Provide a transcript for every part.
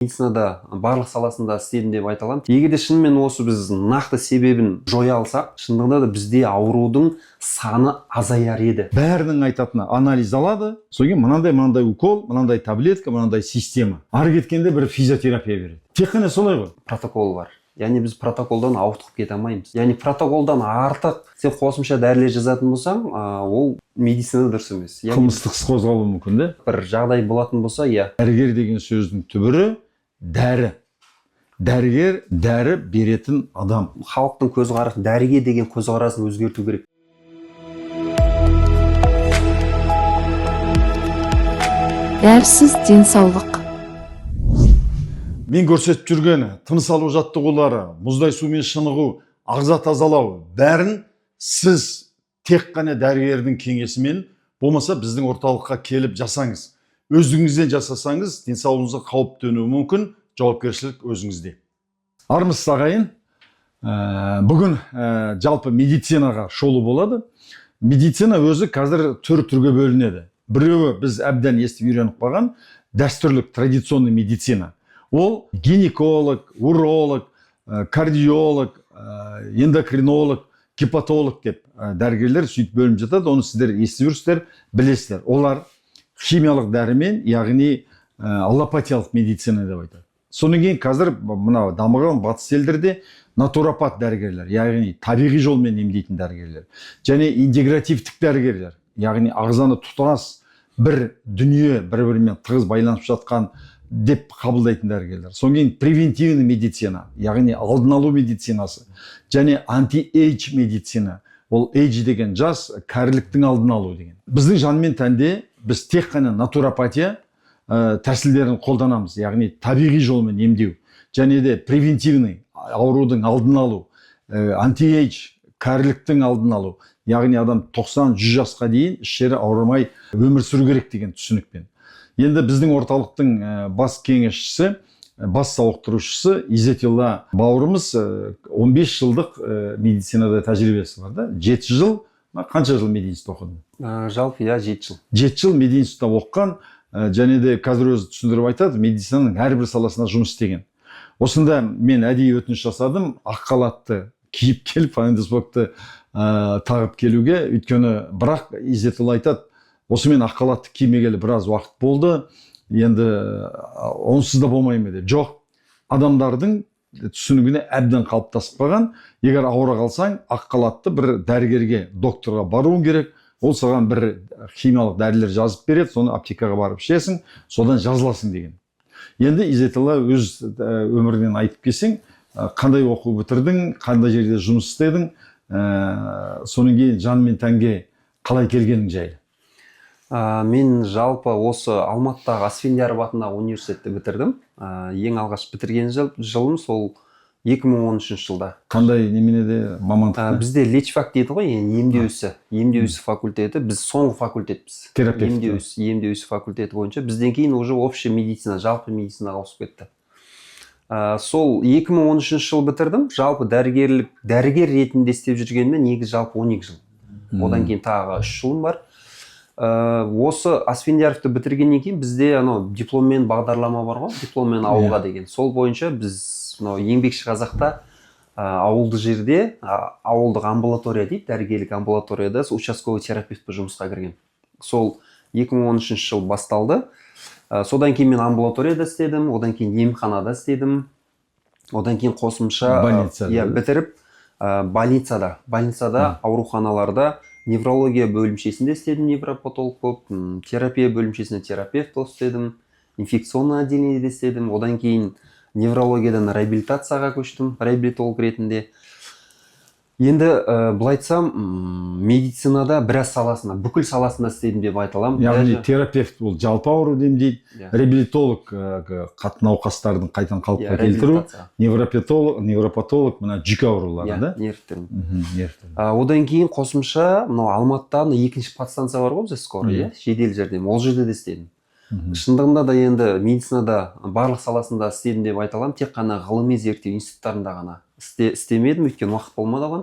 медицинада барлық саласында істедім деп айта аламын. Егер де шынымен осы біз нақты себебін жоя алсақ, шындығында да бізде аурудың саны азаяр еді. Бәрінің айтатыны анализ алады, содан мынандай укол, мынандай таблетка, мынандай система. Ары кеткенде бір физиотерапия береді. Тек қана солай ғой. Протокол бар. Яғни біз протоколдан ауытқып кете алмаймыз. Яғни протоколдан артық сен қосымша дәрілер жазатын болсаң, ол медицинада дұрыс емес. Қылмыстық іс қозғалуы мүмкін да. Бір жағдай болатын болса, иә. Дәрігер деген сөздің түбірі дәрі. Дәрігер дәрі беретін адам. Халықтың көзқарасы, дәріге деген көзқарасын өзгерту керек. Дәрсіз денсаулық. Мен көрсетіп жүрген тыныс алу жаттығулары, мұздай сумен шынығу, ағза тазалау, бәрін сіз тек қана дәрігердің кеңесімен, болмаса біздің орталыққа келіп жасаңыз. Өзіңізден жасасаңыз, денсаулығыңызға қауіп төнуі мүмкін, жауапкершілік өзіңізде. Армысыз ағайын, бүгін жалпы медицинаға шолу болады. Медицина өзі қазір түрге бөлінеді. Біреуі біз әбден естіп үйреніп қалған дәстүрлік традиционный медицина. Ол гинеколог, уролог, кардиолог, эндокринолог, гепатолог деп дәрігерлер сөйтіп бөлініп жатады. Оны сіздер естіп жүрсіздер, білесіздер. Олар химиялық дәрімен, яғни аллопатиялық медицина деп айтады. Содан кейін қазір мына дамыған батыс елдерде натуропат дәрігерлер, яғни табиғи жолмен емдейтін дәрігерлер, және интегративтік дәрігерлер, яғни ағзаны тұтас бір дүние бір-бірімен тығыз байланып жатқан деп қабылдайтын дәрігерлер. Содан кейін превентивный медицина, яғни алдын алу медицинасы, және анти-эйдж медицина. Ол эйдж деген жас, кәріліктің алдын алу деген. Біздің жанмен тәнде біз тек қана натуропатия тәсілдерін қолданамыз, яғни табиғи жолмен емдеу, және де превентивный аурудың алдын алу, анти-эйдж кәріліктің алдын алу, яғни адам 90-100 жасқа дейін ішері ауырмай өмір сүру керек деген түсінікпен. Енді біздің орталықтың бас кеңесшісі, бас сауықтырушысы Изетилла бауырымыз 15 жылдық медицинада тәжірибесі бар да. 7 жыл, қанша жыл медицинада оқыдың? Жалпы, иә, 7 жыл. 7 жыл медицинада оқыған, және де қазір өзі түсіндіріп айтады, медицинаның әрбір саласына жұмыс істеген. Осында мен әдейі өтініш жасадым, ақ халатты киіп келіп, фонендоскопты тағып келуге, өйткені бірақ Изетилла айтады, осы мен ақ халатты кимегелі біраз уақыт болды, енді онсыз да болмаймын деп. Жоқ, адамдардың түсінігіне әбден қалыптасып қалған. Егер ауыра қалсаң, ақ халатты бір дәрігерге, докторға баруың керек. Ол саған бір химиялық дәрілер жазып береді, соны аптекаға барып ішесің, содан жазыласың деген. Енді Изетилла өз өмірінен айтып келсең, қандай оқу бітірдің, қандай жерде жұмыс істедің, соның кейін жан мен тәнге қалай келгенің жайлы? Мен жалпы осы Алматыдағы Асфендияров атындағы университетті бітірдім. Ең алғаш бітірген жылым сол 2013 жылда. Қандай неменеде мамандық? Бізде лечфак дейді ғой, емдеу ісі факультеті. Біз соңғы факультетпіз. Терапевт. Емдеу ісі факультеті бойынша. Бізден кейін уже общая медицина, жалпы медицинаға ауысып кетті. Сол 2013 жыл бітірдім. Жалпы дәрігер ретінде істеп жүргеніме негізі жалпы 12 жыл. Одан кейін тағы 3 жылым бар. Осы Асфендияровты бітіргеннен кейін бізде дипломмен бағдарлама бар ғой, дипломмен ауылға деген. Сол бойынша біз еңбекші қазақта ауылды жерде, ауылдық амбулатория дейді, дәрігерлік амбулаторияда участковый терапевт жұмысқа кірген. Сол 2013 жыл басталды. Содан кейін мен амбулаторияда істедім, одан кейін емханада істедім, одан кейін қосымша бітіріп больницада, ауруханаларда неврология бөлімшесінде істедім, невропатолог болып, терапия бөлімшесінде терапевт болып істедім, инфекционный отделениеде істедім, одан кейін неврологиядан реабилитацияға көштім, реабилитолог ретінде. Енді былай айтсам, медицинада біраз саласында, бүкіл саласында істедім деп айта аламын. Яғни терапевт ол жалпы ауруды емдейді, реабилитолог қатты науқастардың қайтадан қалыпқа келтіру, невропатолог мына жүк аурулары да? Нервтерін. Одан кейін қосымша Алматыдағы екінші подстанция бар ғой бізде скорый, жедел жәрдем, ол жерде де істедім. Шындығында да енді медицинада барлық саласында істедім деп айта аламын, тек қана ғылыми зерттеу институттарында ғана істемедім, өйткені уақыт болмады оған.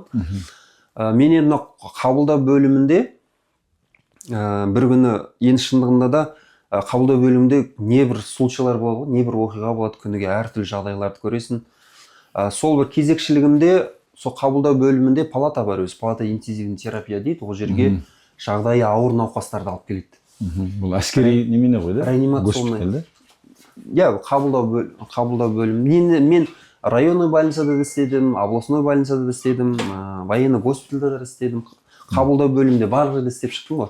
Мен енді қабылдау бөлімінде бір күні енді шындығында да қабылдау бөлімінде небір случайлар болады ғой, небір оқиға болады, күніге әртүрлі жағдайларды көресің. Сол бір кезекшілігімде сол қабылдау бөлімінде палата бар, өзі палата интенсивный терапия дейді, ол жерге жағдайы ауыр науқастарды алып келеді. Бұл әскери немене ғой да? Реанимационный. Иә, қабылдау бөлімі. Мен районный больницада да істедім, областной больницада да істедім, военный госпитальда да істедім. Қабылдау бөлімінде барлық жерде істеп шықтым ғой.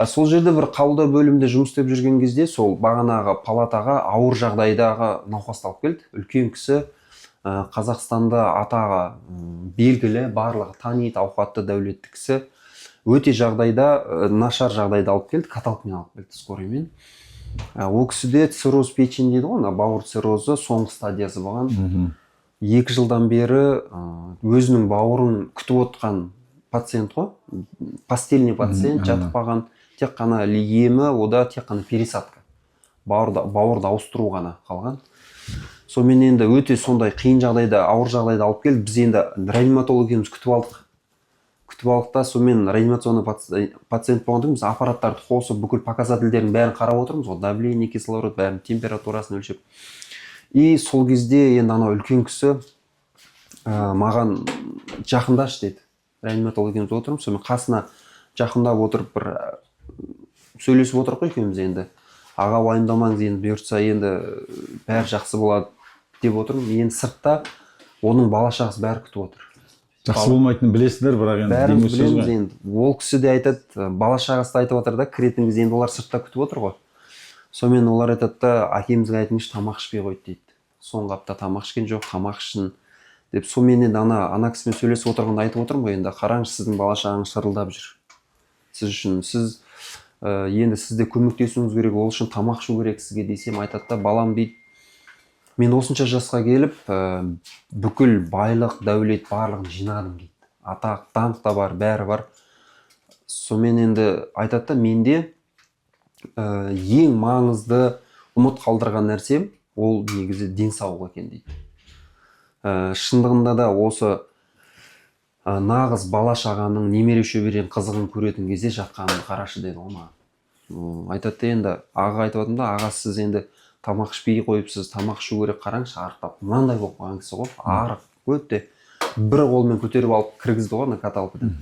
Сол жерде бір қабылдау бөлімінде жұмыс істеп жүрген кезде сол бағанағы палатаға ауыр жағдайдағы науқасты алып келді. Үлкен кісі, Қазақстанда атаға белгілі, барлығы таниды, ауқатты, дәулетті кісі. Өте жағдайда, нашар жағдайда алып келді, каталкамен алып келді, скорыймен. Ол кісіде цирроз печени дейді ғой, бауыр циррозы соңғы стадиясы болған. 2 жылдан бері өзінің бауырын күтіп отқан пациент ғой, постельный пациент, жатып қалған, тек қана емі, ода тек қана пересадка. Бауырды ауыстыру ғана қалған. Сонымен енді өте сондай қиын жағдайда, ауыр жағдайда алып келді. Біз енді реаниматолог екеуміз күтіп алдық та, сонымен реанимационный пациент болғанда біз аппараттарды қосып, бүкіл показательдердің бәрін қарап отырмыз ғой, давление, кислород, бәрін температурасын өлшеп. И сол кезде енді анау үлкен кісі маған жақындашы деді. Реаниматолог екеуміз отырмыз, сонымен қасына жақындап отырып бір сөйлесіп отырық қой екеуміз енді. Аға уайымдамаңыз, енді бұйыртса енді бәрі жақсы болады деп отырмын. Енді сыртта оның бала-шағасы бәрі күтіп отыр. Жақсы болмайтынын білесіздер, бірақ енді бәріміз білеміз енді. Ол кісі де айтады, бала-шағасы да айтып отыр да, кіретін кезде енді олар сыртта күтіп отыр ғой. Сонымен олар айтады да, әкемізге айтыңызшы, тамақ ішпей қойды дейді. Соңғы апта тамақ ішкен жоқ, тамақ ішін деп. Сонымен енді ана кісімен сөйлесіп отырғанда айтып отырмын ғой, енді қараңыз, сіздің бала-шағаңыз шырылдап жүр. Сіз үшін, енді сізде көмектесуіңіз керек, ол үшін тамақ ішу керек сізге десем, айтады да, балам дейді, мен осынша жасқа келіп, бүкіл байлық, дәулет барлығын жинадым дейді. Атақ, даңқ та бар, бәрі бар. Сонымен енді айтады да, менде ең маңызды ұмыт қалдырған нәрсем ол негізі денсаулық екен дейді. Шындығында да осы нағыз бала-шағаның, немере шөберенің қызығын көретін кезде жатқанын қарашы деді ғой маған. Айтады да, енді аға айтып отырмын да, аға сіз енді тамақ ішпей қойыпсыз, тамақ ішу керек, қараңызшы, арықтап. Мынандай болып қалған кісі ғой, арық, өте. Бір қолмен көтеріп алып кіргізді ғой ана каталкадан.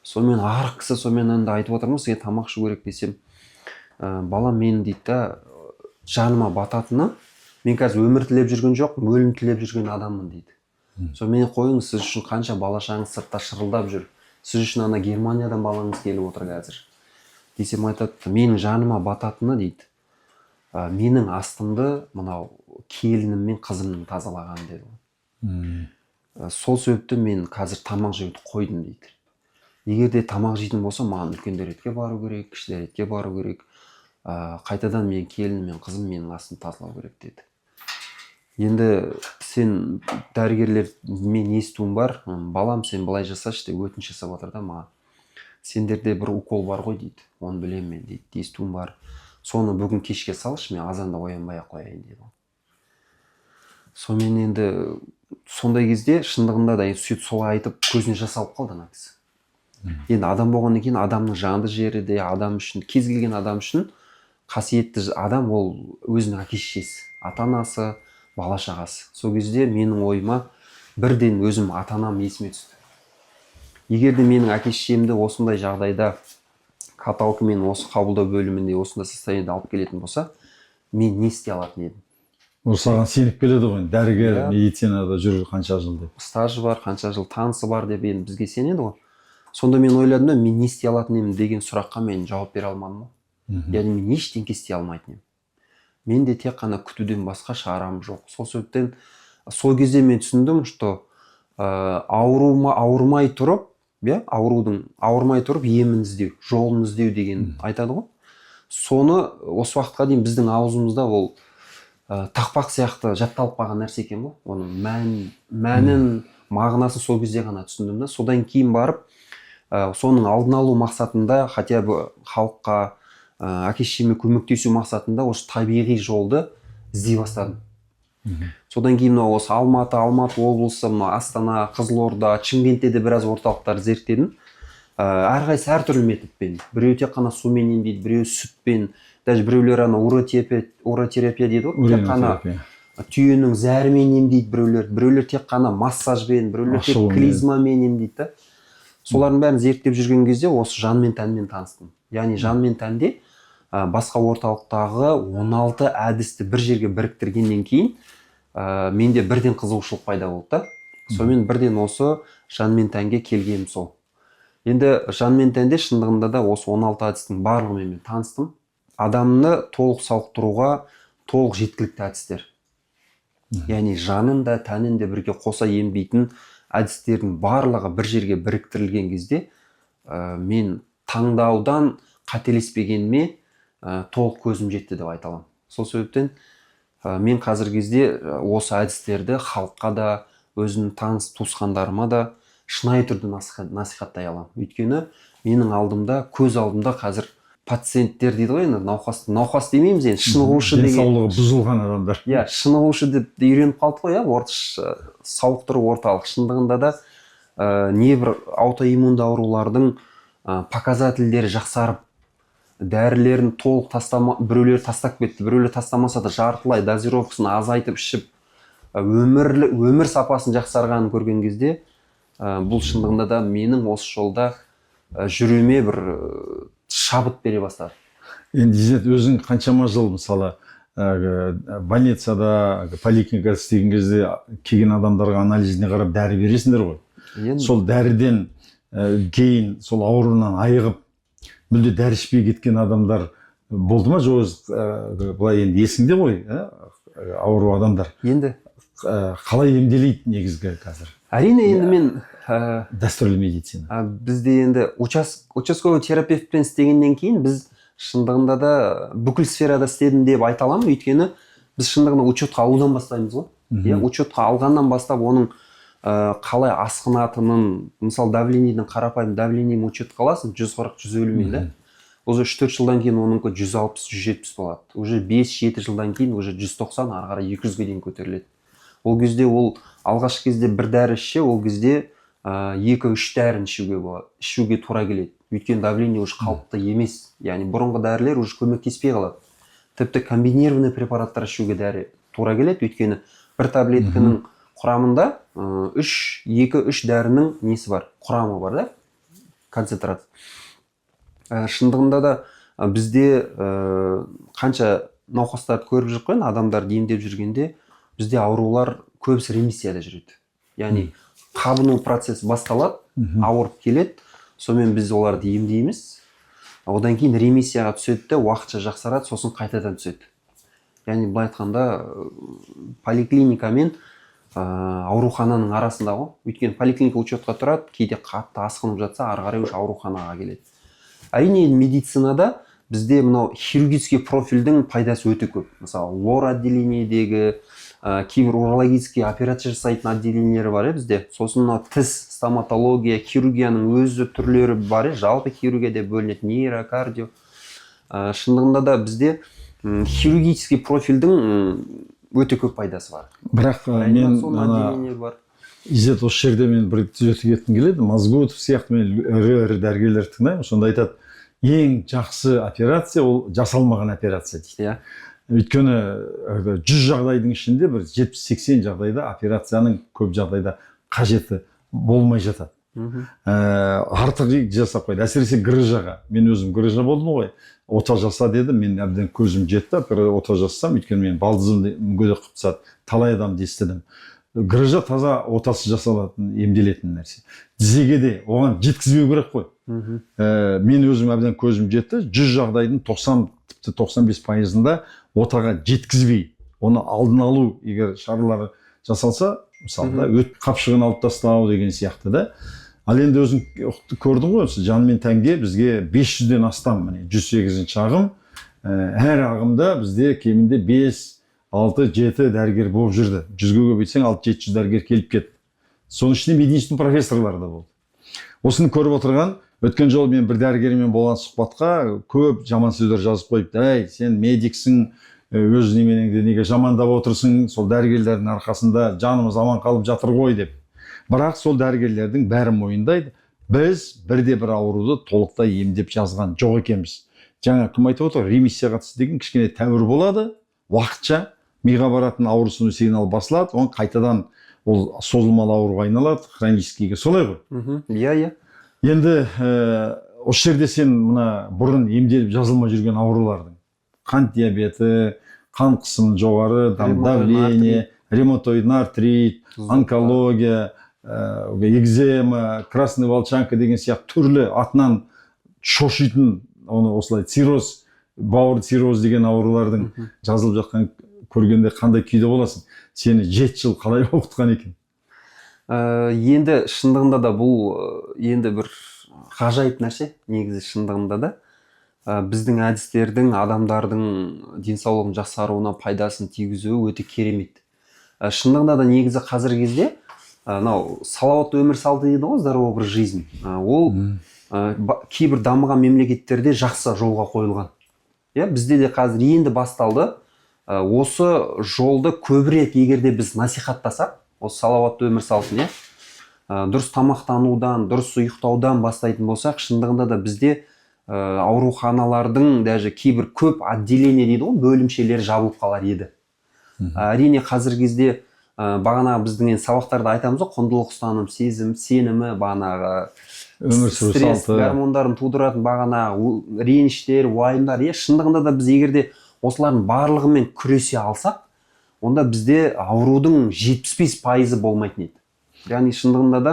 Сонымен арық кісі, сонымен енді айтып отырмын, сізге тамақ ішу керек десем, балам мен дейді да, жаныма бататыны, мен қазір өмір тілеп жүрген жоқ, өлім тілеп жүрген адаммын дейді. Сонымен қойыңыз, сіз үшін қанша бала-шағаңыз сыртта шырылдап жүр. Сіз үшін ана Германиядан балаңыз келіп отыр қазір. Десем айтады, менің жаныма бататыны дейді, менің астымды мынау келінім мен қызымның тазалаған деді. Сол себепті мен қазір тамақ жеуді қойдым дейді. Егер де тамақ жейтін болса, маған үлкен дәретке бару керек, кіші дәретке бару керек. Қайтадан мен келінім мен қызым менің астымды тазалау керек деді. Енді сен дәрігерлер, мен естуім бар, балам сен былай жасашы деп өтініш жасап отыр да маған. Сендерде бір укол бар ғой дейді, оны білемін мен дейді, естуім бар. Соны бүгін кешке салшы, мен азанда оянбай ақ қояйын деді. Сонымен енді сондай кезде шындығында да сөйтіп солай айтып көзіне жас алып қалды ана кісі. Енді адам болғаннан кейін адамның жанды жері де адам үшін, кез келген адам үшін қасиетті адам ол өзінің әке-шешесі, ата-анасы, бала-шағасы. Сол кезде менің ойыма бірден өзім ата-анам есіме түсті. Егер де менің әке-шешемді осындай жағдайда каталкамен осы қабылдау бөлімінде осындай состояниеде алып келетін болса, мен не істей алатын едім? Ол саған сеніп келеді ғой, дәрігер, медицинада жүр қанша жыл деп. Стажы бар, қанша жыл, танысы бар деп енді бізге сенеді ғой. Сонда мен ойладым да, мен не істей алатын едім деген сұраққа мен жауап бере алмадым. Яғни мен ештеңе істей алмайтын едім. Мен де тек қана күтуден басқа шарам жоқ. Сол себептен сол кезде мен түсіндім, что ауырмай тұрып, ауырмай тұрып емін іздеу, жолын іздеу деген айтады ғой. Соны осы уақытқа дейін біздің аузымызда ол тақпақ сияқты жатталып қалған нәрсе екен ғой. Оның мәнін, мағынасын сол кезде ғана түсіндім да. Содан кейін барып, соның алдын алу мақсатында, хотя бы халыққа, әке-шешеме көмектесу мақсатында осы табиғи жолды іздей бастадым. Содан кейін осы Алматы облысы, Астана, Қызылорда, Шымкентте де біраз орталықтар зерттедім. Әрқайсысы әртүрлі методпен. Біреу тек қана сумен емдейді, біреу сүтпен, даже біреулер ана уротерапия дейді ғой, тек қана Уренотерапия. түйенің зәрімен емдейді біреулер тек қана массажбен, біреулер тек Ашуымен. клизмамен емдейді да. Солардың бәрін зерттеп жүрген кезде осы жан мен тәнмен таныстым. Яғни жан мен тәнде басқа орталықтағы 16 әдісті бір жерге біріктіргеннен кейін менде бірден қызығушылық пайда болды да. Сонымен бірден осы жан мен тәнге келгенім сол. Енді жан мен тәнде шындығында да осы 16 әдістің барлығымен мен таныстым. Адамны толық сауықтыруға толық жеткілікті әдістер. Яғни жанын да тәнін де бірге қоса емдейтін әдістердің барлығы бір жерге біріктірілген кезде мен таңдаудан қателеспегеніме толық көзім жетті деп айта аламын. Сол себептен мен қазіргі кезде осы әдістерді халыққа да өзімнің таныс туысқандарыма да шынайы түрде насихаттай аламын. Өйткені менің алдымда, көз алдымда қазір пациенттер дейді ғой, енді науқас демейміз енді, шынығушы деген. Денсаулығы бұзылған адамдар. Иә, шынығушы деп үйреніп қалды ғой, сауықтыру орталық. Шындығында да небір аутоиммунды аурулардың показательдері жақсарып, дәрілерін толық біреулер тастап кетті, біреулер тастамаса да жартылай дозировкасын азайтып ішіп, өмір сапасын жақсарғанын көрген кезде, бұл шындығында да менің осы жолда жүруіме бір шабыт бере бастады. Енді Изет, өзің қаншама жыл мысалы больницада, поликлиникада істеген кезде келген адамдарға анализіне қарап дәрі бересіңдер ғой. Сол дәріден кейін сол ауруынан айығып мүлде дәрі ішпей кеткен адамдар болды ма? Жоқ, былай енді есіңде ғой, ауру адамдар. Енді қалай емделейді негізгі қазір? Әрине енді мен дәстүрлі медицина. Бізде енді участковый терапевтпен істегеннен кейін біз шындығында да бүкіл сферада істедім деп айта аламын. Өйткені біз шындығында учетқа алудан бастаймыз ғой. Учетқа алғаннан бастап оның қалай асқынатынын, мысалы давлениеден қарапайым давлениемен учетқа аласың 140-150 мил да. Уже 3-4 жылдан кейін оның 160-170 болады. Уже 5-7 жылдан кейін уже 190, ары қарай 200-ге дейін көтеріледі. Ол кезде ол алғашқы кезде бір дәрі ішсе, ол кезде 2-3 дәрін ішуге тура келеді. Өйткені давление уже қалыпты емес. Яғни бұрынғы дәрілер уже көмектеспей қалады. Тіпті комбинированный препараттар ішуге дәрі тура келеді. Өйткені бір таблетканың құрамында 2-3 дәрінің несі бар, құрамы бар да, концентрат. Шындығында да бізде қанша науқастарды көріп жүрген, адамдарды емдеп жүргенде бізде аурулар көбісі ремиссияда жүреді. Яғни қабыну процесі басталады, ауырып келеді, сонымен біз оларды емдейміз. Одан кейін ремиссияға түседі де, уақытша жақсарады, сосын қайтадан түседі. Яғни былай айтқанда поликлиника мен аурухананың арасында ғой. Өйткені поликлиника учетқа тұрады, кейде қатты асқынып жатса, ары қарай уже ауруханаға келеді. Әрине медицинада бізде мынау хирургический профильдің пайдасы өте көп. Мысалы, лор отделениедегі кейбір урологический операция жасайтын отделениелер бар бізде. Сосын тіс, стоматология, хирургияның өзі түрлері бар, жалпы хирургияда бөлінеді, нейро, кардио. Шындығында да бізде хирургический профильдің өте көп пайдасы бар. Бірақ мен Изет, осы жерде мен бір түзетіп кеткім келеді. Мазгутов сияқты мен ірі дәрігерлер тыңдаймын. Сонда айтады, ең жақсы операция ол жасалмаған операция дейді. Өйткені 100 жағдайдың ішінде бір 70-80 жағдайда операцияның көп жағдайда қажеті болмай жатады. Артық жасап қойды. Әсіресе грыжаға. Мен өзім грыжа болдым ғой. Ота жаса деді, мен әбден көзім жетті. Ота жасасам, өйткені мен балдызымды мүгедек қылып тастады. Талай адамды естідім. Грыжа таза отасы жасалатын, емделетін нәрсе. Тізеге де оған жеткізбеу керек қой. Мен өзім әбден көзім жетті. 100 жағдайдың 90-95%-ында отаға жеткізбей, оны алдын алу, егер шаралары жасалса, мысалда қапшығын алып тастау деген сияқты да. Ал енді өзің көрдің ғой, жан мен тәнге бізге 500-ден астам, 108-ші ағым, әр ағымда бізде кемінде 5-6-7 дәрігер болып жүрді. 100-ге көбейтсең 600-700 дәрігер келіп кетті. Соның ішінде медицина профессорлары да болды. Осыны көріп отырған, өткен жолы мен бір дәрігермен болған сұхбатқа көп жаман сөздер жазып қойыпты. Әй, сен медиксің, өз неменеңді неге жамандап отырсың, сол дәрігерлердің арқасында жанымыз аман қалып жатыр ғой деп. Бірақ сол дәрігерлердің бәрі мойындайды. Біз бірде бір ауруды толықтай емдеп жазған жоқ екенбіз. жаңа кім айтып отыр, ремиссия қатысы деген кішкене тәуір болады, уақытша миға баратын аурусының сигналы басылады, оң қайтадан ол созылмалы ауруға айналады, хроническийге, солай ғой. Иә. Енді осы жерде сен мына бұрын емделіп жазылмай жүрген аурулардың қант диабеті, қан қысымы жоғары, давление, ревматоидный артрит, онкология, экзема, красный волчанка деген сияқты түрлі атынан шошитын, оны осылай цирроз, бауыр цирроз деген аурулардың жазылып жатқан көргенде қандай күйде боласың? Сені 7 жыл қалай оқытқан екен? Енді шындығында да бұл енді бір ғажайып нәрсе, негізі шындығында да. Біздің әдістердің адамдардың денсаулығын жақсаруына пайдасын тигізуі өте керемет. Шындығында да негізі қазіргі кезде салауатты өмір салты дейді ғой, здоровый образ жизни. Ол кейбір дамыған мемлекеттерде жақсы жолға қойылған. Бізде де қазір енді басталды. Осы жолды көбірек егерде біз насихаттасақ, осы салауатты өмір салтын, дұрыс тамақтанудан, дұрыс ұйықтаудан бастайтын болсақ, шындығында да бізде ауруханалардың даже кейбір көп отделение дейді ғой, бөлімшелері жабылып қалар еді. Әрине қазіргі кезде бағана біздің сабақтарда айтамыз ғой, құндылық ұстаным, сезім, сенімі, бағанағы стресс гормондарын тудыратын бағанағы реніштер, уайымдар. Шындығында да біз егерде осылардың барлығымен күресе алсақ, онда бізде аурудың 75% болмайтын еді. Яғни шындығында да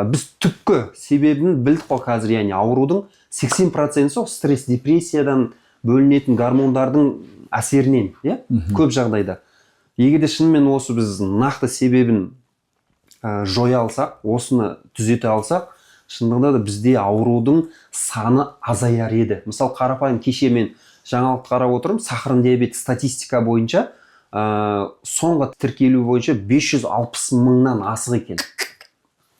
біз түпкі себебін білдік қой қазір, яғни аурудың 80% сол стресс, депрессиядан бөлінетін гормондардың әсерінен, көп жағдайда. Егерде шынымен осы біз нақты себебін жоя алсақ, осыны түзете алсақ, шындығында да бізде аурудың саны азаяр еді. Мысалы, қарапайым кеше мен жаңалық қарап отырмын, сахарный диабет статистика бойынша соңғы тіркелу бойынша 560 мыңнан асық екен.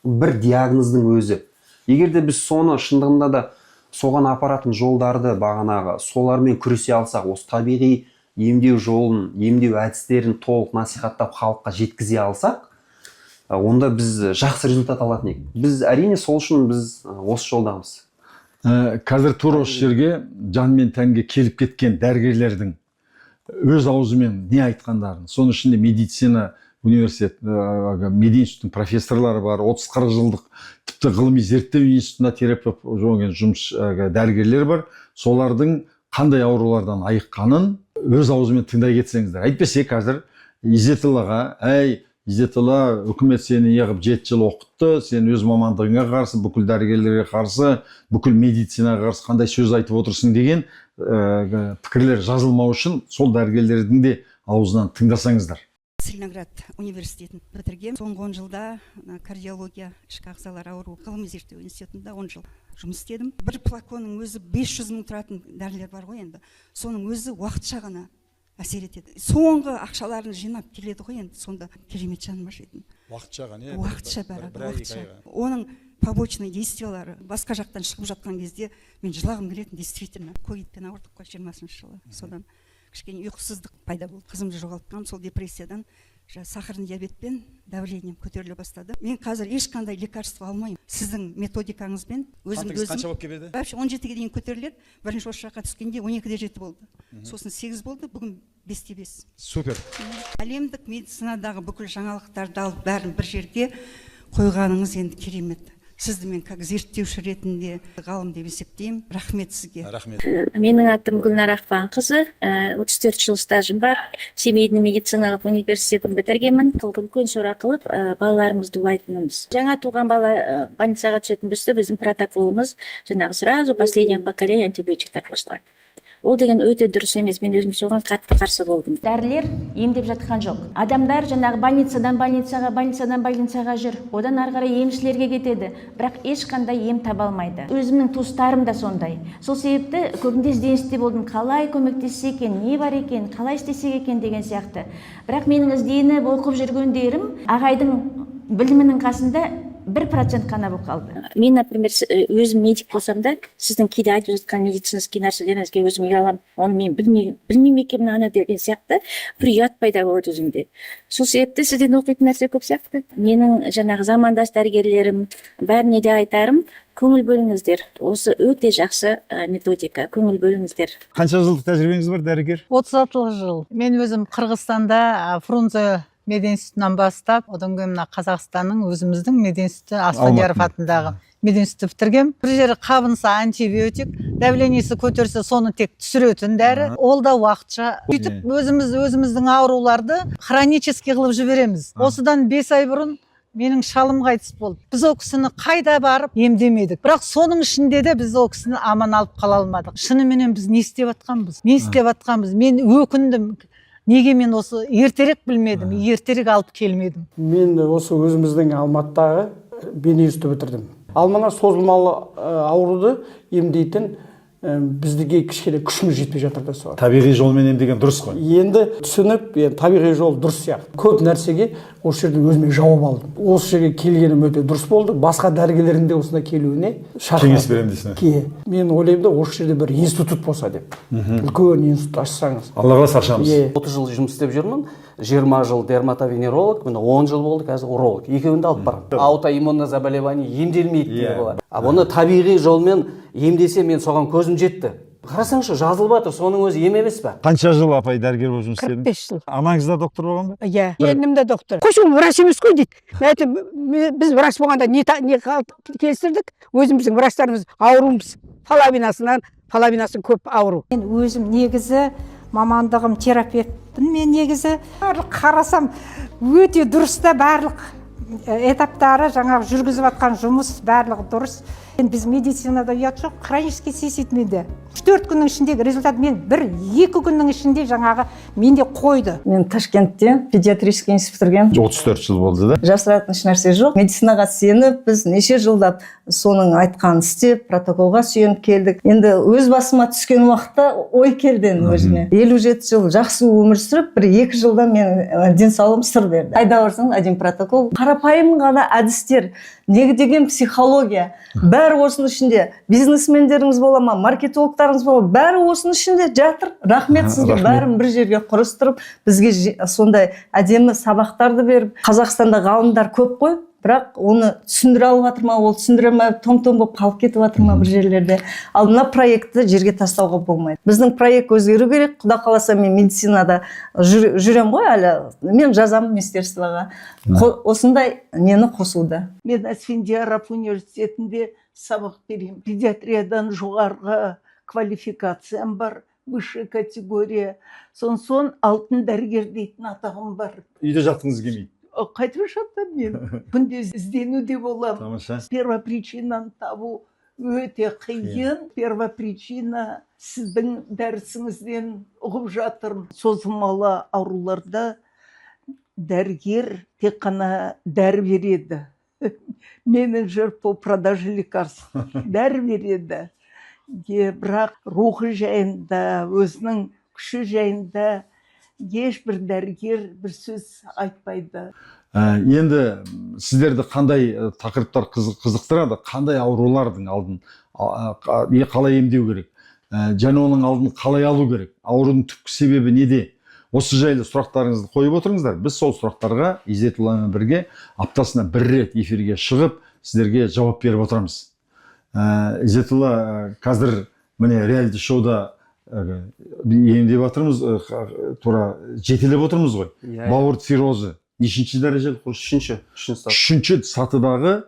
Бір диагноздың өзі. Егерде біз соны шындығында да соған апаратын жолдарды бағанағы солармен күресе алсақ, осы табиғи емдеу жолын, емдеу әдістерін толық насихаттап халыққа жеткізе алсақ, онда біз жақсы результат алатын едік. Біз әрине сол үшін біз осы жолдамыз. Қазір тура осы жерге жан мен тәнге келіп кеткен дәрігерлердің өз аузымен не айтқандарын, соның ішінде медицина университет, медицина институтының профессорлары бар, 30-40 жылдық тіпті ғылыми зерттеу институтында терапевт жұмыс дәрігерлер бар. Солардың қандай аурулардан айыққанын өз аузымен тыңдай кетсеңіздер. Әйтпесе қазір Изеталаға, Изетала, үкімет сені еғіп 7 жыл оқытты, сен өз мамандығыңа қарсы, бүкіл дәрігерлерге қарсы, бүкіл медицинаға қарсы қандай сөз айтып отырсың деген пікірлер жазылмау үшін сол дәрігерлердің де аузынан тыңдасаңыздар. Целиноград университетін бітіргем. Соңғы 10 жылда кардиология, ішкі ағзалар ауру ғылыми зерттеу институтында 10 жыл жұмыс істедім. Бір флаконның өзі 500 мың тұратын дәрілер бар ғой енді. Соның өзі уақытша ғана әсер етеді. Соңғы ақшаларын жинап келеді ғой енді, сонда керемет жаныма жетін. Уақытша ғана? Уақытша бәрі, уақытша. Оның побочный действиялары басқа жақтан шығып жатқан кезде мен жылағым келетін, действительно. Ковидпен ауырдық қой 20-шы жылы. Содан кішкене ұйқысыздық пайда болды. Қызымды жоғалтқам, сол депрессиядан сахарный диабетпен давлением көтеріле бастады. Мен қазір ешқандай лекарство алмаймын. Сіздің методикаңызбен өзім қанша болып келеді? Вообще 17-ге дейін көтеріледі. Бірінші осы жаққа түскенде 12-де 7 болды. Сосын 8 болды, бүгін 5-те 5. Супер. Әлемдік медицинадағы бүкіл жаңалықтарды алып бәрін бір жерге қойғаныңыз енді керемет. Сізді мен как зерттеуші ретінде ғалым деп есептеймін. Рахмет сізге. Рахмет. Менің атым Гүлнар Ақпанқызы, 34 жыл стажым бар. Семейдің медициналық университетін бітіргенмін. Үлкен сұрақ қылып, балаларымызды улайтынымыз. Жаңа туған бала больницаға түсетін бізді біздің протоколымыз жаңағы сразу последнее поколение антибиотиктер қосылады. Ол деген өте дұрыс емес, мен өзім соған қатты қарсы болдым. Дәрілер емдеп жатқан жоқ. Адамдар жаңағы больницаға жүр. Одан ары қарай емшілерге кетеді. Бірақ ешқандай ем таба алмайды. Өзімнің туыстарым да сондай. Сол себепті көбінде ізденісте болдым, қалай көмектессе екен, не бар екен, қалай істесек екен деген сияқты. Бірақ менің ізденіп оқып жүргендерім ағайдың білімінің қасында 1% қана болып қалды. Мен, например, өзім медик болсам да, сіздің кейде айтып жатқан медицинский нәрселеріңізге өзім ұяламын. Оны мен білмеймін екенмін ана деген сияқты бір ұят пайда болады өзімде. Сол себепті сізден оқитын нәрсе көп сияқты. Менің жаңағы замандас дәрігерлерім бәріне де айтарым, көңіл бөліңіздер. Осы өте жақсы методика, көңіл бөліңіздер. Қанша жылдық тәжірибеңіз бар дәрігер? 36 жыл. Мен өзім Қырғызстанда Фрунзе мединститутынан бастап, одан кейін мына Қазақстанның өзіміздің мединституты Асфендияров атындағы мединститутты бітіргем. Бір жері қабынса антибиотик, давлениесі көтерсе соны тек түсіретін дәрі. Ол да уақытша. Сөйтіп өзіміздің ауруларды хронический қылып жібереміз. Осыдан 5 ай бұрын менің шалым қайтыс болды. Біз ол кісіні қайда барып емдемедік. Бірақ соның ішінде де біз ол кісіні аман алып қала алмадық. Шынымен біз не істеп жатқанбыз? Мен өкіндім. Неге мен осы ертерек білмедім, ертерек алып келмедім. Мен осы өзіміздің Алматыдағы бейнеүсті бітірдім. Ал мына созылмалы ауруды емдейтін біздіге кішкене күшіміз жетпей жатыр да сол. Табиғи жолмен емдеген дұрыс қой. Енді түсініп, табиғи жол дұрыс сияқты. Көп нәрсеге осы жерде өзіме жауап алдым. Осы жерге келгенім өте дұрыс болды. Басқа дәрігерлердің де осында келуіне кеңес беремін дейсің. Мен ойлаймын да осы жерде бір институт болса деп. Үлкен институт ашсаңыз. Алла қаласа ашамыз. 30 жыл жұмыс істеп жүрмін. 20 жыл дерматовенеролог, міне 10 жыл болды қазір уролог. Екеуін де алып барамын. Аутоиммунное заболевание емделмейді деп болады. Бұны табиғи жолмен емдесе мен соған көзім жетті. Қарасаңшы, жазылып жатыр, соның өзі ем емес пе? Қанша жыл апай дәрігер болып жұмыс істедің? 45 жыл. Анаңыз да доктор болған ба? Иә, келінім де доктор. Қош ол врач емес қой дейді. Біз врач болғанда не келістірдік? Өзіміздің врачтарымыз ауруымыз. Палавинасын көп ауру. Мен өзім негізі мамандығым терапевтпін. Мен негізі барлық қарасам өте дұрыс та барлық этаптары жаңағы жүргізіп жатқан жұмыс барлығы дұрыс. Біз медицинада ұят жоқ, хронический цистит менде. 3-4 күннің ішіндегі результат мен 1-2 күннің ішінде жаңағы менде қойды. Мен Ташкентте педиатрический институт бітіргем. 34 жыл болды да? Жасыратын еш нәрсе жоқ. Медицинаға сеніп, біз неше жылдап соның айтқанын істеп, протоколға сүйеніп келдік. Енді өз басыма түскен уақытта ой келді өзіме. 57 жыл жақсы өмір сүріп, 1-2 жылда мен денсаулығым сыр берді. Айда барсаң, один протокол. Қарапайым ғана әдістер, негізделген психология, бәрі осының ішінде. Бизнесмендеріңіз бола ма, маркетологтарыңыз бола ма, бәрі осының ішінде жатыр. Рахмет сізге, бәрін бір жерге құрыстырып, бізге сондай әдемі сабақтарды беріп. Қазақстанда ғалымдар көп қой, бірақ оны түсіндіре алып жатыр ма, ол түсіндіре ма, том-том болып қалып кетіп жатыр ма бір жерлерде. Ал мына проектті жерге тастауға болмайды. Біздің проект өзгеру керек. Құда қаласа мен медицинада жүрем ғой әлі. Мен жазамын министерствоға. Осындай нені қосуда. Мен Асфендияров университетінде сабақ беремін. Педиатриядан жоғарғы квалификациям бар, высшая категория. Сон алтын дәрігер дейтін атағым бар. Үйде жатқыңыз келмейді? Қайтып жатам мен. Күнде ізденуде боламын. Тамаша. Первопричинаны табу өте қиын. Первопричина сіздің дәрісіңізден ұғып жатырмын. Созылмалы ауруларда дәрігер тек қана дәрі береді. Менеджер по продаже лекарств дәрі береді. Бірақ рухы жайында, өзінің күші жайында ешбір дәрігер бір сөз айтпайды. Енді сіздерді қандай тақырыптар қызықтырады, қандай аурулардың алдын қалай емдеу керек, және оның алдын қалай алу керек, аурудың түпкі себебі неде? Осы жайлы сұрақтарыңызды қойып отырыңыздар. Біз сол сұрақтарға Иззетулламен бірге аптасына 1 рет эфирге шығып, сіздерге жауап беріп отырамыз. Иззетулла, қазір міне реалити шоуда емдеп отырмыз, тура жетелеп отырмыз ғой. Бауыр циррозы нешінші дәрежелі? Үшінші сатыдағы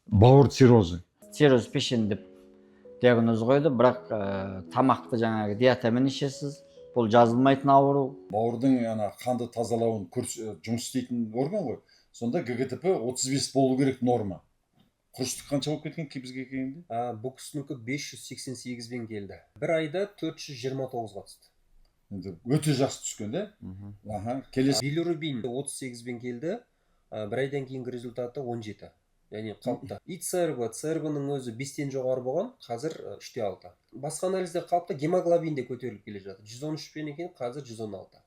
бауыр циррозы. Цирроз пешен деп диагноз қойды, бірақ тамақты жаңағы диетамен ішесіз. Бұл жазылмайтын ауру. Бауырдың қанды тазалауын жұмыс істейтін орган ғой. Сонда ГГТП 35 болу керек норма. Құрыштық қанша болып кеткен бізге келгенде? Бұл кісінікі 588-бен келді. Бір айда 429-ға түсті. Өте жақсы түскен, да? Билирубин 38-бен келді. Бір айдан кейінгі результаты 17. Яғни қалыпты. ЦРБ-ның өзі 5-тен жоғары болған, қазір 3-те 6. Басқа анализде қалыпты, гемоглобин де көтеріліп келе жатыр. 113 пен екен, қазір 116.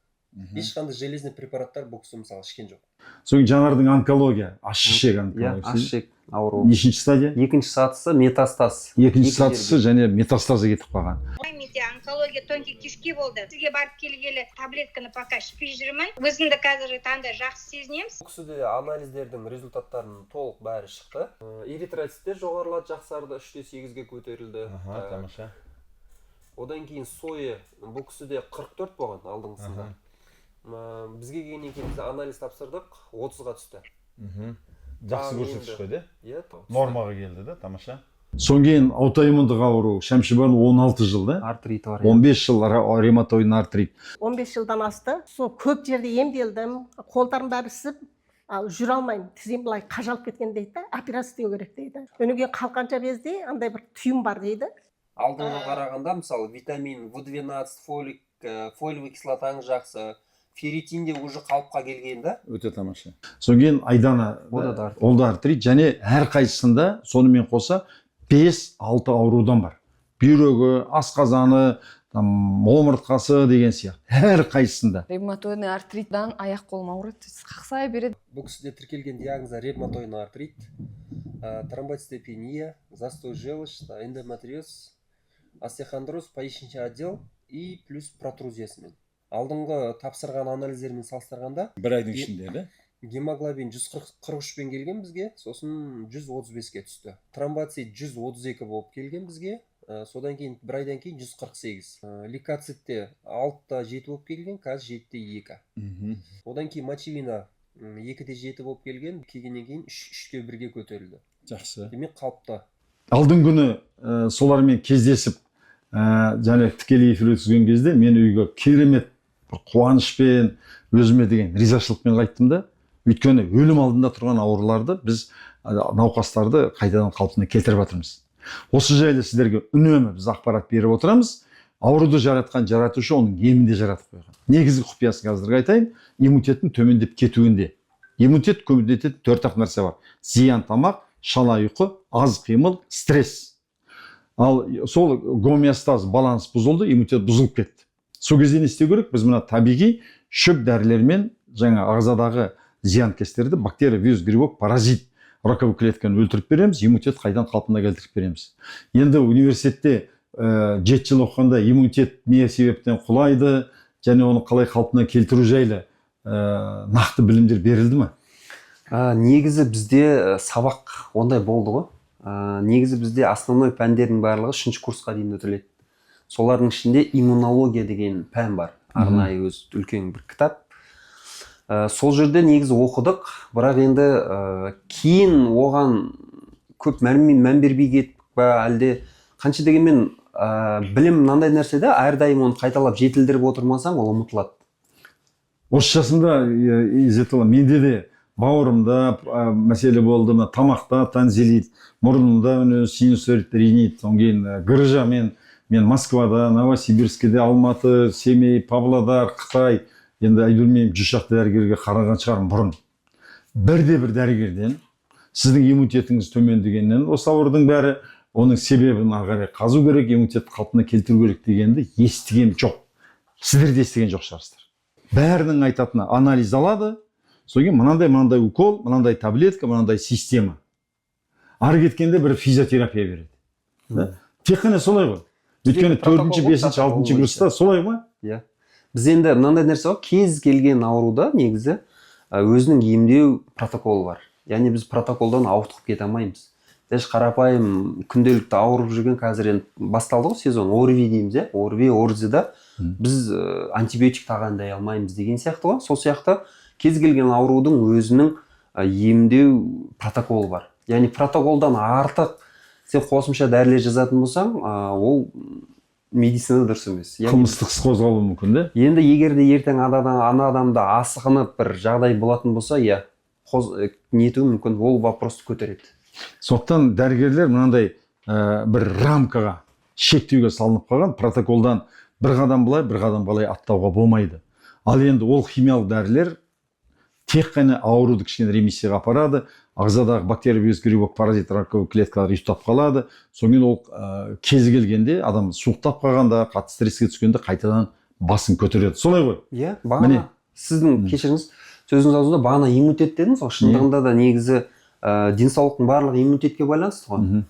ешқандай железный препараттар бұл кісі мысалы ішкен жоқ. Соң жанардың онкология, аш-ішек онкология. аш-ішек ауруы. Нешінші стадия? Екінші сатысы метастаз. Екінші сатысы және метастазы кетіп қалған. Менде онкология тонкий кишки болды. Сізге барып келгелі таблетканы пока ішпей жүрмін. Өзімді қазіргі таңда жақсы сезінемін. Бұл кісіде анализдердің результаттарының толық бәрі шықты. Эритроциттер жоғарылады, жақсарды 3-8-ге көтерілді. Тамаша. Одан кейін сойы бұл кісіде 44 болған алдыңғысында. Бізге келгеннен кейін біз анализ тапсырдық, 30-ға түсті. Жақсы көрсеткіш қой, де? Иә, Нормаға келді, да, тамаша. Соң кейін аутоиммундық ауру, Шәмшибаның 16 жыл, да? Артрит бар. 15 жыл ревматоидный артрит. 15 жылдан асты. Сол көп жерде емделдім, қолдарым бәрі ісіп, ал жүре алмаймын. Тізем былай қажалып кеткен дейді, операция істеу керек дейді. Өнеге қалқанша безде андай бір түйім бар дейді. Алдыңға қарағанда мысалы витамин В12, фолиевый кислотаң жақсы, ферритин де уже қалыпқа келген да. Өте тамаша. Соң кейін айдана, ол да артрит, және әр қайсысында сонымен қоса 5-6 аурудан бар. Бүйрегі, асқазаны, омыртқасы деген сияқты. Әр қайсысында. Ревматоидный артриттан аяқ қолым ауырады, қақсай береді. Бұл кісіде тіркелген диагнозы ревматоидный артрит, тромбоцитопения, застой желчи, эндометриоз, остеохондроз, поясничный отдел и плюс протрузиясымен. Алдыңғы тапсырған анализдермен салыстырғанда Бір айдың ішінде, да? гемоглобин 143-пен келген бізге, сосын 135-ке түсті. Тромбоцит 132 болып келген бізге, содан кейін бір айдан кейін 148. Лейкоцитте 6-та 7 болып келген, қазір 7-те 2. Одан кейін мочевина 2-те 7 болып келгеннен кейін 3-те 1-ге көтерілді. Жақсы. Демек қалыпта. Алдың күні солармен кездесіп, және тікелей эфир өткізген кезде мен үйге керемет қуанышпен, өзіме деген ризашылықпен қайттым да. Өйткені өлім алдында тұрған ауруларды біз науқастарды қайтадан қалпына келтіріп жатырмыз. Осы жайлы сіздерге үнемі біз ақпарат беріп отырамыз. Ауруды жаратқан жаратушы оның емінде жаратып қойған. Негізгі құпиясын қазіргі айтайын, иммунитеттің төмендеп кетуінде. Иммунитет көбейтетін 4-ақ нәрсе бар. Зиян тамақ, шала ұйқы, аз қимыл, стресс. Ал сол гомеостаз, баланс бұзылды, иммунитет бұзылып кетті. Сол кезде не істеу керек? Біз мына табиғи шөп дәрілермен жаңа ағзадағы зиянкестерді, бактерия, вирус, грибок, паразит, раковый клетканы өлтіріп береміз, иммунитет қайдан қалпына келтіріп береміз. Енді университетте 7 жыл оқығанда иммунитет не себептен құлайды, және оны қалай қалпына келтіру жайлы нақты білімдер берілді ме? Негізі бізде сабақ ондай болды ғой. Негізі бізде основной пәндердің барлығы 3-ші курсқа дейін өтіледі. Солардың ішінде иммунология деген пән бар. Арнайы өз үлкен бір кітап. Сол жерде негізі оқыдық, бірақ енді кейін оған көп мән бермей кетіп па, әлде қанша дегенмен білім мынандай нәрседе, әрдайым оны қайталап жетілдіріп отырмасаң, ол ұмытылады. Осы жасымда менде де бауырымда мәселе болды, тамақта танзелит, мұрнымда синусит, ринит, соң кейін грыжа, мен Москвада, Новосибирскіде, Алматы, Семей, Павлодар, Қытай, енді айдөлмеймін 100 шақты дәрігерге қараған шығарым бұрын. Бірде-бір дәрігерден сіздің иммунитетіңіз төмендегеннен, осы аурудың бәрі оның себебін ағарай қазу керек, иммунитетті қалпына келтіру керек дегенді естіген жоқ. Сіздер де естіген жоқ шығарсыздар. Бәрінің айтатыны анализ алады, соң мынандай укол, мынандай таблетка, мынандай система. Ары кеткенде бір физиотерапия береді. Тек қана солай ғой. Өйткені 4-ші, 5-ші, 6-ші курста солай ғой? Иә. Біз енді мынандай нәрсе бар, кез келген ауруда негізі өзінің емдеу протоколы бар. Яғни біз протоколдан ауытқып кете алмаймыз. Дәш қарапайым күнделікті ауырып жүрген қазір енді басталды ғой сезон, ОРВИ дейміз, ОРВИ, ОРЗИда біз антибиотик тағайындай алмаймыз деген сияқты ғой. Сол сияқты кез келген аурудың өзінің емдеу протоколы бар. Яғни протоколдан артық сен қосымша дәрілер жазатын болсаң, ол медицина дұрыс емес. Қылмыстық іс қозғалуы мүмкін, да? Енді егер де ертең ана адамда асқынып бір жағдай болатын болса, нетуі мүмкін, ол вопросты көтереді. Сондықтан дәрігерлер мынандай бір рамкаға, шектеуге салынып қалған, протоколдан бір қадам былай аттауға болмайды. Ал енді ол химиялық дәрілер тек қана ауруды кішкене ремиссияға апарады, ағзадағы бактерия, вирус, грибок, паразит, раковый клеткалар ұйықтап қалады. Соңмен ол кезі келгенде адам суықтап қалғанда, қатты стресске түскенде қайтадан басын көтереді. Солай ғой. Иә, бағана сіздің кешіріңіз, сөзіңіз аузында бағана иммунитет дедіңіз ғой. Шындығында да негізі денсаулықтың барлығы иммунитетке байланысты ғой.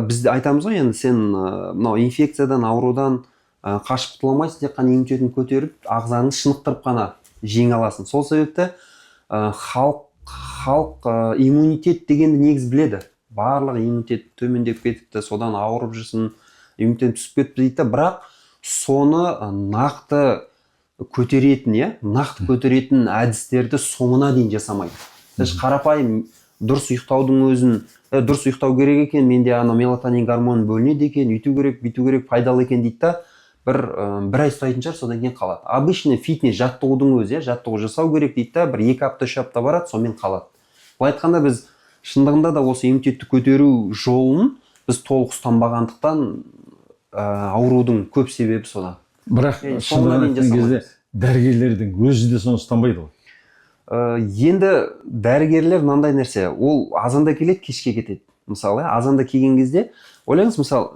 Біз айтамыз ғой, енді сен мынау инфекциядан, аурудан қашып құтыла алмайсың, тек қана иммунитетін көтеріп, ағзаңды шынықтырып қана жеңе аласың. Сол себепті халық иммунитет дегенді негіз біледі. Барлығы иммунитет төмендеп кетіпті, содан ауырып жүрсін, иммунитет түсіп кетті дейді, бірақ соны нақты көтеретін әдістерді соңына дейін жасамайды. Сіз қарапайым дұрыс ұйықтаудың өзін, дұрыс ұйықтау керек екен, менде мелатонин гормоны бөлінеді екен, үйту керек, бүйту керек, пайдалы екен дейді да, бір ай ұстайтын шығар, содан кейін қалады. Обычно фитнес жаттығудың өзі, жаттығу жасау керек дейді да, бір 2 апта 3 апта барады, сонымен қалады. Былай айтқанда біз шындығында да осы иммунитетті көтеру жолын біз толық ұстанбағандықтан аурудың көп себебі содан. Бірақ шындығын айтқан кезде дәрігерлердің өзі де соны ұстанбайды ғой. Енді дәрігерлер мынандай нәрсе, ол азанда келеді, кешке кетеді. Мысалы, азанда келген кезде, ойлаңыз, мысалы,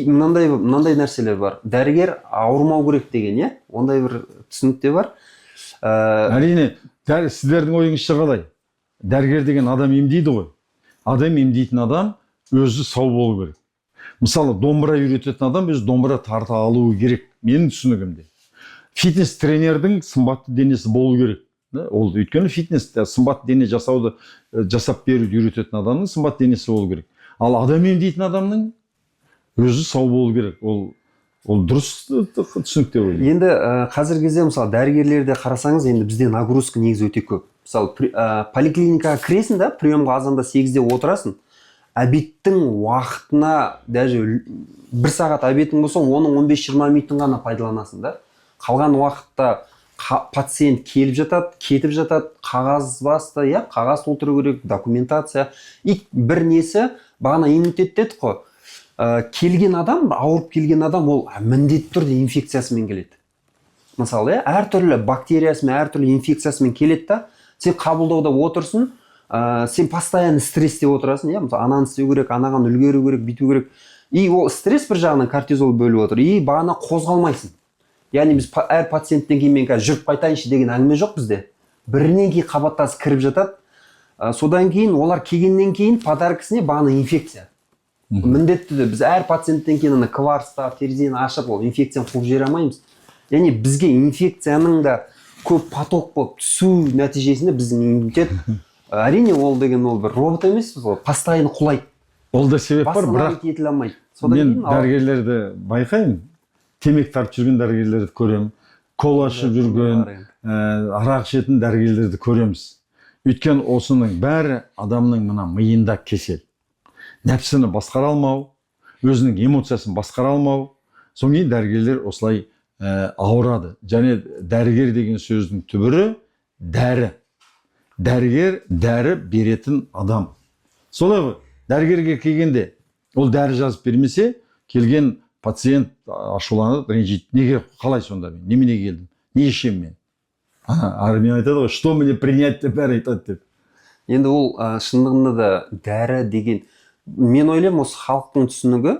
мынандай нәрселер бар. Дәрігер ауырмау керек деген, ондай бір түсінік те бар. Әрине, сіздердің ойыңызша қалай? Дәрігер деген адам емдейді ғой. Адам емдейтін адам өзі сау болу керек. Мысалы, домбыра үйрететін адам өзі домбыра тарта алуы керек. Менің түсінігімде. Фитнес тренердің сымбатты денесі болу керек. Ол өйткені фитнес сымбатты дене жасап беруді үйрететін адамның сымбатты денесі болу керек. Ал адам емдейтін адамның өзі сау болу керек. Ол дұрыс түсінік деп ойлаймын. Енді қазіргі кезде мысалы дәрігерлерде қарасаңыз, енді бізде нагрузка негізі өте көп. Мысалы, поликлиникаға кіресің да, приемға азанда 8-де отырасың. Обедтің уақытына, даже 1 сағат обедтің болса, оның 15-20 минутын ғана пайдаланасың да. Қалған уақытта пациент келіп жатады, кетіп жатады, қағаз басты, қағаз толтыру керек, документация. Бір несі, бағана иммунитет дедік қой. Келген адам, ауырып келген адам, ол міндетті түрде инфекциясымен келеді. Мысалы, әртүрлі бактериясымен, әртүрлі инфекциясымен келеді да, сен қабылдауда отырсын, сен постоянно стрессте отырасың, ананы істеу керек, анаған үлгеру керек, бүйту керек. И ол стресс бір жағынан кортизол бөліп отыр, и бағана қозғалмайсың. Яғни біз әр пациенттен кейін мен жүріп қайтайыншы деген әңгіме жоқ бізде. Бірінен кейін қабаттасып кіріп жатады. Содан кейін олар келгеннен кейін подаркісіне бағана инфекция. Міндетті де біз әр пациенттен кейін кварцтап, терезені ашып, ол инфекцияны қуып жібере алмаймыз. Яғни бізге инфекцияның да көп поток болып түсу нәтижесінде біздің иммунитет, әрине ол деген ол бір робот емес, постоянно құлайды. Ол да себеп бар, бірақ мен дәрігерлерді байқаймын. Темек тартып жүрген дәрігерлерді көремін, кола ішіп жүрген, арақ ішетін дәрігерлерді көреміз. Өйткені осының бәрі адамның мына миында кесел. Нәпсіні басқара алмау, өзінің эмоциясын басқара алмау. Содан кейін дәрігерлер осылай ауырады. Және дәрігер деген сөздің түбірі дәрі. Дәрігер дәрі беретін адам. Солай ғой, дәрігерге келгенде ол дәрі жазып бермесе, келген пациент ашуланып, ренжиді. Неге, қалай сонда мен? Немене келдім? Не ішем мен? Мен айтады ғой, что мне принять деп бәрі айтады деп. Енді ол шындығында да дәрі деген, мен ойлаймын осы халықтың түсінігі,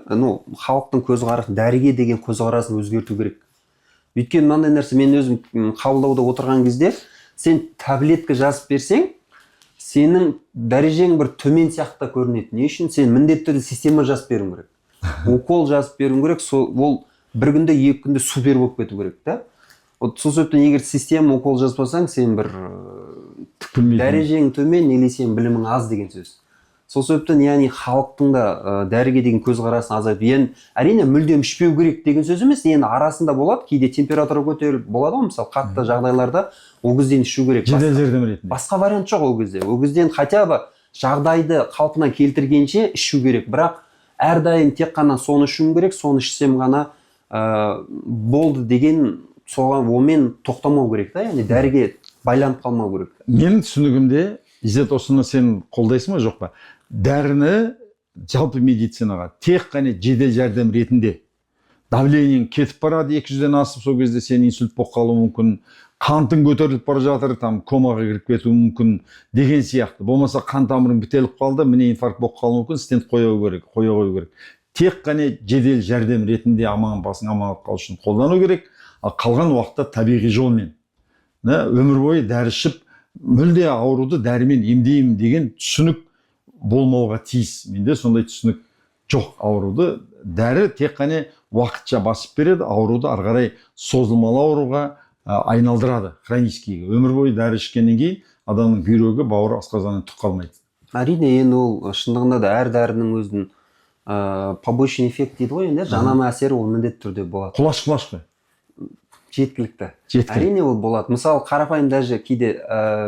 халықтың көзқарасы, дәріге деген көзқарасын өзгерту керек. Өйткені мынандай нәрсе, мен өзім қабылдауда отырған кезде, сен таблетка жазып берсең, сенің дәрежең бір төмен сияқты көрінеді. Не үшін? Сен міндетті түрде система жазып беруің керек. Укол жазып беруің керек, ол бір күнде, 2 күнде супер болып кету керек, да? Сол себептен егер система укол жазбасаң, сен бір дәрежең төмен, немесе сен білімің аз деген сөз. Сол себептен, яғни халықтың да дәріге деген көзқарасын азайту. Әрине мүлдем ішпеу керек деген сөз емес, енді арасында болады, кейде температура көтеріліп болады ғой, мысалы қатты жағдайларда ол кезден ішу керек. Жедел жәрдем ретінде. Басқа вариант жоқ ол кезде. Ол кезден хотя бы жағдайды қалпына келтіргенше ішу керек. Бірақ әрдайым тек қана соны ішуім керек, соны ішсем ғана болды деген соған омен тоқтамау керек та, яғни дәріге байланып қалмау керек. Менің түсінігімде, Изет, осыны сен қолдайсың ба, жоқ па? Дәріні жалпы медицинаға тек қана жедел жәрдем ретінде давлениең кетіп барады, 200-ден асып, сол кезде сен инсульт болып қалуы мүмкін, қантың көтеріліп бара жатыр, комаға кіріп кетуі мүмкін деген сияқты. Болмаса қан тамырың бітеліп қалды, міне инфаркт болып қалуы мүмкін, стент қоя қою керек. Тек қана жедел жәрдем ретінде аман басың аман қалу үшін қолдану керек. ал қалған уақытта табиғи жолмен өмір бойы дәрі ішіп мүлде ауруды дәрімен емдеймін деген түсінік болмауға тиіс. Менде сондай түсінік жоқ. Ауруды дәрі тек қана уақытша басып береді, ауруды ары қарай созылмалы ауруға айналдырады, хроническийге. Өмір бойы дәрі ішкеннен кейін адамның бүйрегі, бауыры, асқазаны түк қалмайды. Әрине, енді ол шындығында да әр дәрінің өзінің побочный эффект дейді ғой, енді жанама әсері ол міндетті түрде болады. Құлаш қой. Жеткілікті. Әрине ол болады. Мысалы, қарапайым даже кейде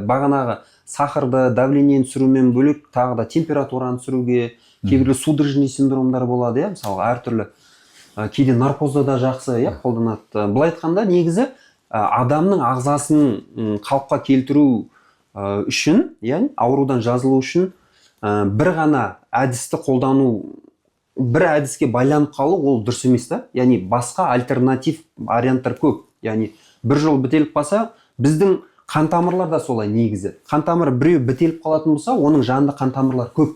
бағанағы сахарды, давлениені түсірумен бөлек, тағы да температураны түсіруге, кейбір судорожный синдромдар болады, мысалы, әртүрлі. Кейде наркозда да жақсы қолданады. Былай айтқанда, негізі адамның ағзасын қалыпқа келтіру үшін, яғни аурудан жазылу үшін бір ғана әдісті қолдану, бір әдіске байланып қалу ол дұрыс емес та. Яғни басқа альтернатив варианттар көп. Яғни бір жол бітеліп қалса, біздің қан тамырлар да солай негізі. Қан тамыры біреу бітеліп қалатын болса, оның жанында қан тамырлар көп.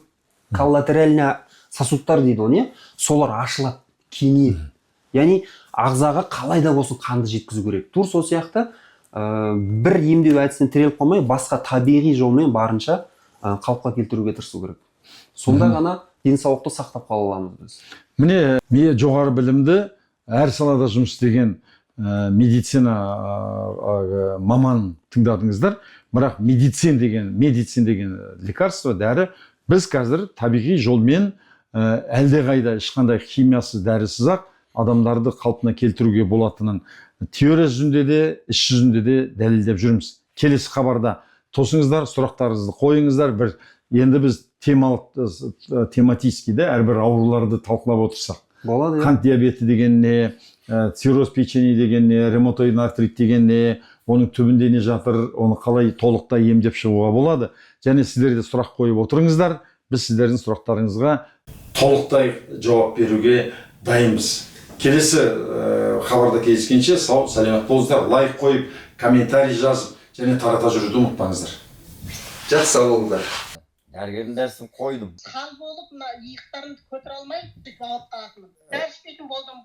Коллатеральный сосудтар дейді оны, солар ашылады, кеңейеді. Яғни ағзаға қалай да болсын қанды жеткізу керек. Тур сол сияқты бір емдеу әдісіне тіреліп қалмай, басқа табиғи жолмен барынша қалыпқа келтіруге тырысу керек. Сонда ғана денсаулықты сақтап қала аламыз біз. Міне, мен жоғары білімді әр салада жұмыс істеген медицина маман тыңдадыңыздар. Бірақ медицин деген лекарство, дәрі біз қазір табиғи жолмен әлдеқайда ешқандай химиясыз, дәрісіз ақ адамдарды қалпына келтіруге болатынын теория жүзінде де, іс жүзінде де дәлелдеп жүрміз. Келесі хабарда тосыңыздар, сұрақтарыңызды қойыңыздар. Енді біз тематически әрбір ауруларды талқылап отырсақ. Болады. Қант диабеті деген не, цирроз печени деген не, ревматоидный артрит деген не, оның түбінде не жатыр, оны қалай толықтай емдеп шығуға болады. Және сіздер де сұрақ қойып отырыңыздар. Біз сіздердің сұрақтарыңызға толықтай жауап беруге дайынбыз. Келесі хабарда кездескенше сау, сәлемет болыңыздар. Лайк қойып, комментарий жазып, және тарата жүруді ұмытпаңыздар. Жақсы, сау болыңыздар. Дәрігердің дәрісін қойдым. Қал болып, иықтарымды көтере алмай, ауырып қалатынмын. Дәрі ішпейтін болдым.